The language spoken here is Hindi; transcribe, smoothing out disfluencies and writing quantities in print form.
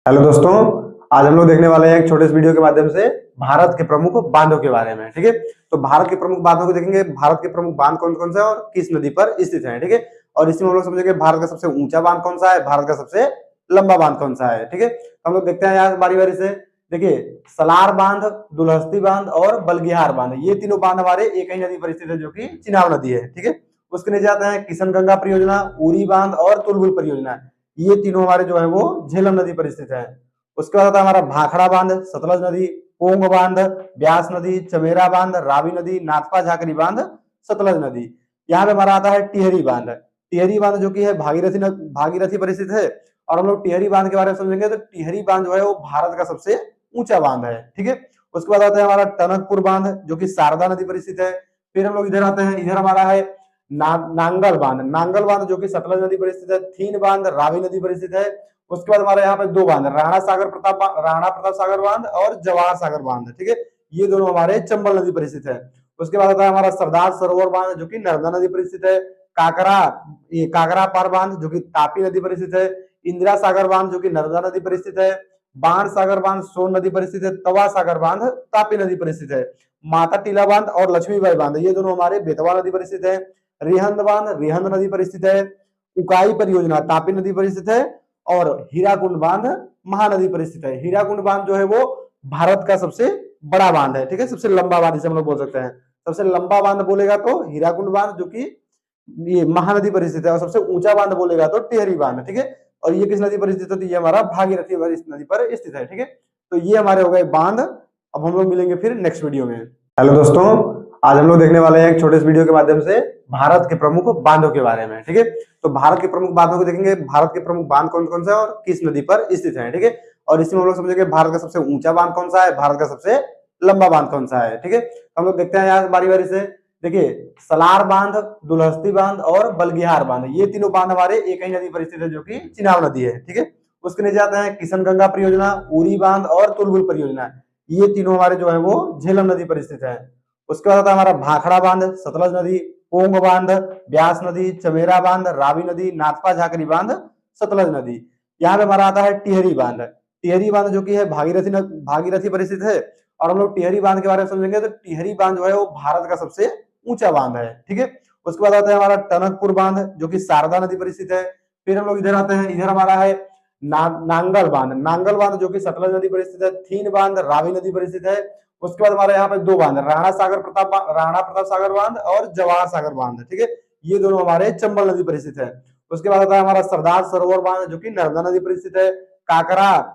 हेलो दोस्तों। आज हम लोग देखने वाले हैं एक छोटे से वीडियो के माध्यम से भारत के प्रमुख बांधों के बारे में। ठीक है, तो भारत के प्रमुख बांधों को देखेंगे। भारत के प्रमुख बांध कौन कौन से हैं और किस नदी पर स्थित है। ठीक है, और इसी में हम लोग समझेंगे भारत का सबसे ऊंचा बांध कौन सा है, भारत का सबसे लंबा बांध कौन सा है। ठीक है, तो हम लोग देखते हैं यहाँ बारी बारी से। देखिए, सलार बांध, दुलहस्ती बांध और बलगिहार बांध, ये तीनों बांध हमारे एक ही नदी पर स्थित है जो कि चिनाब नदी है। ठीक है, उसके नीचे आते हैं किशनगंगा परियोजना, उरी बांध और तुलबुल परियोजना। ये तीनों हमारे जो है वो झेलम नदी पर स्थित है। उसके बाद आता है हमारा भाखड़ा बांध, सतलज नदी, पोंग बांध, ब्यास नदी, चमेरा बांध, रावी नदी, नाथपा झाकरी बांध, सतलज नदी। यहाँ पे हमारा आता है टिहरी बांध। टिहरी बांध जो कि है भागीरथी पर स्थित है। और हम लोग टिहरी बांध के बारे में समझेंगे तो टिहरी बांध जो है वो भारत का सबसे ऊंचा बांध है। ठीक है, उसके बाद आता है हमारा टनकपुर बांध जो कि शारदा नदी पर स्थित है। फिर हम लोग इधर आते हैं, इधर हमारा है नांगल बांध। नांगल बांध जो कि सतलज नदी पर स्थित है। थीन बांध रावी नदी पर स्थित है। उसके बाद हमारे यहाँ पे दो बांध, राणा प्रताप सागर बांध और जवाहर सागर बांध। ठीक है, ये दोनों हमारे चंबल नदी पर स्थित है। उसके बाद आता है हमारा सरदार सरोवर बांध जो कि नर्मदा नदी पर स्थित है। काकरा ये काकरा पार बांध जो कि तापी नदी पर स्थित है। इंदिरा सागर बांध जो कि नर्मदा नदी पर स्थित है। बाण सागर बांध सोन नदी पर स्थित है। तवा सागर बांध तापी नदी पर स्थित है। माता टीला बांध और लक्ष्मीबाई बांध, ये दोनों हमारे बेतवा नदी पर स्थित है। रिहंद बांध रिहंद नदी पर स्थित है। उकाई परियोजना तापी नदी पर स्थित है। और हीराकुंड बांध महानदी पर स्थित है। हीराकुंड बांध जो है वो भारत का सबसे बड़ा बांध है। ठीक है, सबसे लंबा बांध इसे हम लोग बोल सकते हैं। सबसे लंबा बांध बोलेगा तो हीराकुंड बांध जो कि ये महानदी पर स्थित है। और सबसे ऊंचा बांध बोलेगा तो टिहरी बांध। ठीक है, और ये किस नदी पर स्थित है, तो ये हमारा भागीरथी नदी पर स्थित है। ठीक है, तो ये हमारे हो गए बांध। अब हम लोग मिलेंगे फिर नेक्स्ट वीडियो में। हेलो दोस्तों, आज हम लोग देखने वाले हैं एक छोटे से वीडियो के माध्यम से भारत के प्रमुख बांधों के बारे में। ठीक है, तो भारत के प्रमुख बांधों को देखेंगे। भारत के प्रमुख बांध कौन कौन से हैं और किस नदी पर स्थित है। ठीक है, और इसी में हम लोग समझेंगे भारत का सबसे ऊंचा बांध कौन सा है, भारत का सबसे लंबा बांध कौन सा है। ठीक है, तो हम लोग देखते हैं यहाँ बारी बारी से। देखिए, सलार बांध, दुलहस्ती बांध और बलगिहार बांध, ये तीनों बांध हमारे एक ही नदी पर स्थित है जो कि चिनाब नदी है। ठीक है, उसके नीचे आते हैं किशनगंगा परियोजना, उरी बांध और तुलबुल परियोजना। ये तीनों हमारे जो है वो झेलम नदी पर स्थित है। उसके बाद आता है हमारा भाखड़ा बांध, सतलज नदी, पोंग बांध, ब्यास नदी, चमेरा बांध, रावी नदी, नाथपा झाकरी बांध, सतलज नदी। यहाँ पे हमारा आता है टिहरी बांध। टिहरी बांध जो कि है भागीरथी पर स्थित है। और हम लोग टिहरी बांध के बारे में समझेंगे तो टिहरी बांध जो है वो भारत का सबसे ऊंचा बांध है। ठीक है, उसके बाद आता है हमारा टनकपुर बांध जो कि शारदा नदी पर स्थित है। फिर हम लोग इधर आते हैं, इधर हमारा है नांगल बांध। नांगल बांध जो कि सतलज नदी पर स्थित है। थीन बांध रावी नदी पर स्थित है। उसके बाद हमारे यहाँ पे दो बांध, राणा प्रताप सागर बांध और जवाहर सागर बांध। ठीक है, ये दोनों हमारे चंबल नदी पर स्थित है। उसके बाद आता है हमारा सरदार सरोवर बांध जो कि नर्मदा नदी पर स्थित है। काकरा